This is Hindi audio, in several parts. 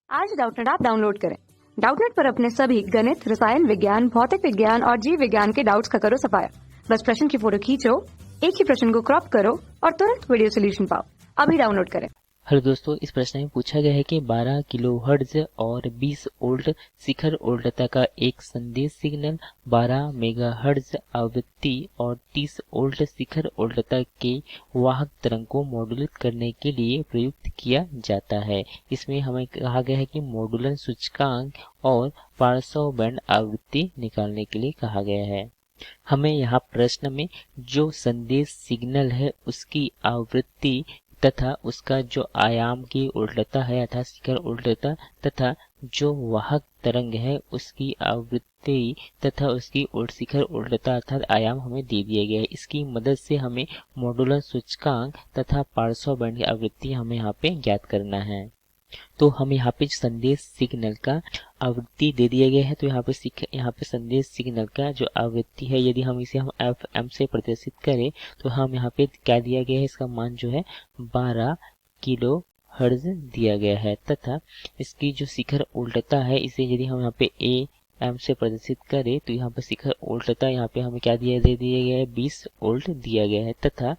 आज डाउटनेट ऐप डाउनलोड करें। डाउटनेट पर अपने सभी गणित, रसायन विज्ञान, भौतिक विज्ञान और जीव विज्ञान के डाउट्स का करो सफाया। बस प्रश्न की फोटो खींचो, एक ही प्रश्न को क्रॉप करो और तुरंत वीडियो सोल्यूशन पाओ। अभी डाउनलोड करें। हेलो दोस्तों, इस प्रश्न में पूछा गया है कि 12 किलोहर्ट्ज और 20 वोल्ट शिखर उल्टता का एक संदेश सिग्नल 12 मेगाहर्ट्ज आवृत्ति और 30 वोल्ट शिखर उल्टता के वाहक तरंग को मॉड्यूलेट करने के लिए प्रयुक्त किया जाता है। इसमें हमें कहा गया है कि मॉड्यूलन सूचकांक और पार्श्व बैंड आवृत्ति निकालने के लिए कहा गया है। हमें यहाँ प्रश्न में जो संदेश सिग्नल है उसकी आवृत्ति तथा उसका जो आयाम की उल्टता है अर्थात शिखर उल्टता तथा जो वाहक तरंग है उसकी आवृत्ति तथा उसकी शिखर उल्टता अर्थात आयाम हमें दे दिया गया है। इसकी मदद से हमें मॉड्यूलर सूचकांक तथा पार्श्व बैंड की आवृत्ति हमें यहाँ पे ज्ञात करना है। तो हम यहाँ पे संदेश सिग्नल का आवृत्ति दे दिया गया है। तो यहाँ पे संदेश सिग्नल का जो आवृत्ति है, यदि हम इसे हम FM से प्रदर्शित करें तो हम यहाँ पे क्या दिया गया है, इसका मान जो है 12 किलो हर्ट्ज दिया गया है तथा इसकी जो शिखर उल्टता है इसे यदि हम यहाँ पे AM से प्रदर्शित करें तो यहाँ पे शिखर उल्टता यहाँ पे हमें क्या दे दिया गया है 20 वोल्ट दिया गया है तथा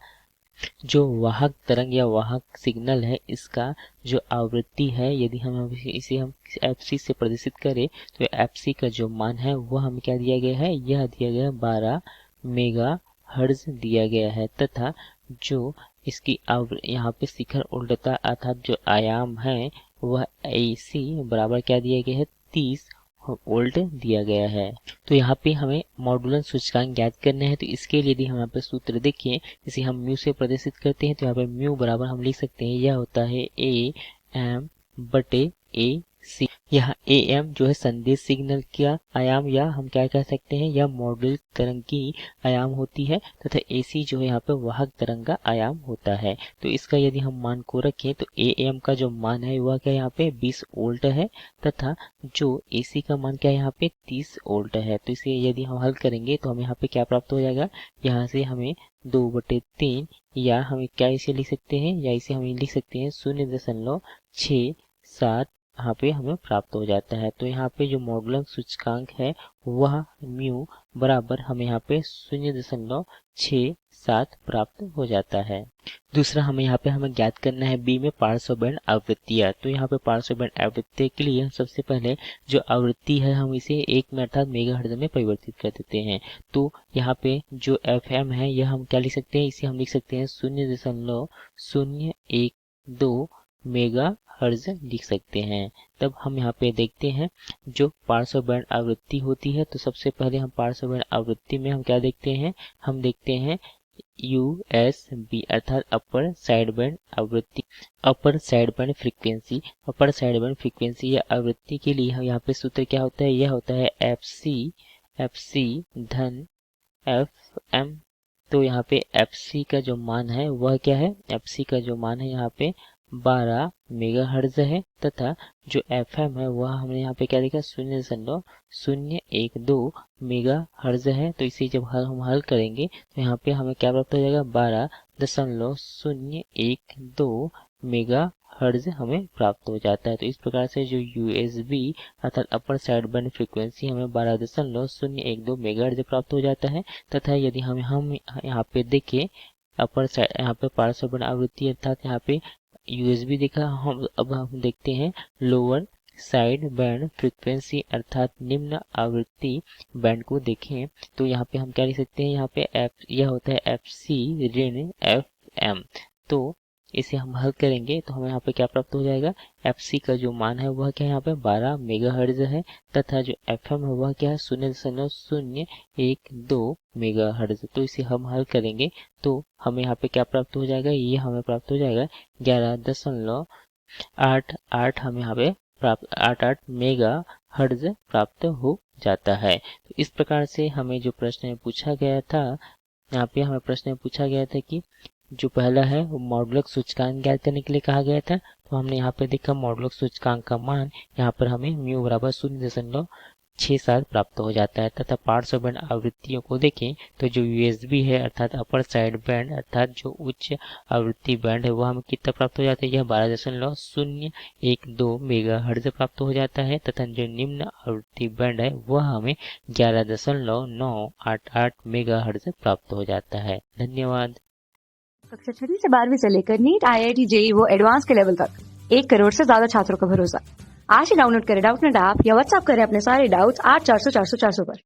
जो वाहक तरंग या वाहक सिग्नल है इसका जो आवृत्ति है यदि हम इसे हम FC से प्रदर्शित करें तो FC का जो मान है वह हमें क्या दिया गया है, यह दिया गया 12 मेगा हर्ट्ज दिया गया है तथा जो इसकी यहाँ पे शिखर उल्टता अर्थात जो आयाम है वह AC बराबर क्या दिया गया है 30 वोल्ट दिया गया है। तो यहाँ पे हमें मॉड्यूलन सूचकांक ज्ञात करना है। तो इसके लिए यदि हम यहाँ पे सूत्र देखिए, इसे हम म्यू से प्रदर्शित करते हैं तो यहाँ पे म्यू बराबर हम लिख सकते हैं, यह होता है AM बटे AC। यहाँ AM जो है संदेश सिग्नल का आयाम या हम क्या कह सकते हैं, यह मॉड्यूल तरंग की आयाम होती है तथा AC जो है यहाँ पे वाहक तरंग का आयाम होता है। तो इसका यदि हम मान को रखें तो AM का जो मान है वह क्या यहाँ पे 20 वोल्ट है तथा जो AC का मान क्या यहाँ पे 30 वोल्ट है। तो इसे यदि हम हल करेंगे तो हमें यहाँ पे क्या प्राप्त हो जाएगा, यहाँ से हमें 2/3 या हमें क्या इसे लिख सकते हैं, या इसे हम लिख सकते हैं 0.67 यहाँ पे हमें प्राप्त हो जाता है। तो यहाँ पे जो मॉड्यूलन सूचकांक है वह म्यू बराबर हमें यहाँ पे 0.67 प्राप्त हो जाता है। दूसरा हमें यहाँ पे हमें ज्ञात करना है बी में पार्श्व बैंड आवृत्तियां। तो यहाँ पे पार्श्व बैंड आवृत्ति के लिए हम सबसे पहले जो आवृत्ति है हम इसे 1 में अर्थात मेगाहर्ट्ज में परिवर्तित कर देते हैं। तो यहाँ पे जो FM है यह हम क्या लिख सकते हैं, इसे हम लिख सकते हैं 0.012 मेगा हर्ट्ज लिख सकते हैं। तब हम यहाँ पे देखते हैं जो पार्श्व बैंड आवृत्ति होती है। तो सबसे पहले हम पार्श्व बैंड आवृत्ति में हम क्या देखते हैं, हम देखते हैं USB अर्थात अपर साइड बैंड आवृत्ति, upper side band frequency. Upper side band frequency या आवृत्ति के लिए हम यहाँ पे सूत्र क्या होता है, यह होता है FC धन FM। तो यहाँ पे FC का जो मान है वह क्या है, FC का जो मान है यहाँ पे 12 मेगाहर्ट्ज है तथा जो FM है वह हमने यहाँ पे क्या लिखा 0.012 मेगाहर्ट्ज है। तो इसे जब हम हल करेंगे तो यहाँ पे हमें क्या प्राप्त हो जाएगा 12.012 मेगाहर्ट्ज हमें प्राप्त हो जाता है। तो इस प्रकार से जो USB अर्थात अपर साइड बैंड फ्रीक्वेंसी हमें 12.012 मेगाहर्ट्ज प्राप्त हो जाता है तथा यदि हम यहाँ पे देखें अपर साइड यहाँ पे पार्श्व बैंड आवृत्ति अर्थात यहाँ पे USB देखा, अब हम देखते हैं लोअर साइड बैंड फ्रीक्वेंसी अर्थात निम्न आवृत्ति बैंड को देखें तो यहाँ पे हम क्या लिख सकते हैं, यहाँ पे यह होता है FC ऋण FM। तो इसे हम हल करेंगे तो हमें यहाँ पे क्या प्राप्त हो जाएगा, FC का जो मान है वह क्या है यहाँ पे 12 मेगाहर्ट्ज है तथा जो FM है वह क्या है 0.012 मेगाहर्ट्ज। तो इसे हम हल करेंगे तो हमें यहाँ पे क्या प्राप्त हो जाएगा, ये हमें प्राप्त हो जाएगा 11.88 हमें यहाँ पे प्राप्त 88 मेगा हर्ट्ज प्राप्त हो जाता है। तो इस प्रकार से हमें जो प्रश्न पूछा गया था, यहाँ पे हमें प्रश्न पूछा गया था कि जो पहला है वो मॉड्यूलक सूचकांक ज्ञात करने के लिए कहा गया था। तो हमने यहाँ पे देखा मॉड्यूलक सूचकांक का मान यहाँ पर हमें म्यू बराबर 6 साथ प्राप्त हो जाता है तथा पार्श्व बैंड आवृत्तियों को देखें तो जो यूएसबी है अर्थात अपर साइड बैंड अर्थात जो उच्च आवृत्ति बैंड है वह हमें कितना प्राप्त हो जाता है, यह 12.012 मेगाहर्ट्ज प्राप्त हो जाता है तथा जो निम्न आवृत्ति बैंड है वह हमें 11.988 मेगाहर्ट्ज प्राप्त हो जाता है। धन्यवाद। कक्षा 6वीं से 12वीं से लेकर नीट, IIT, JEE वो एडवांस के लेवल तक 1 करोड़ से ज्यादा छात्रों का भरोसा। आज ही डाउनलोड करें डाउटनेट ऐप या व्हाट्सएप करें अपने सारे डाउट्स 8400 400 400 पर।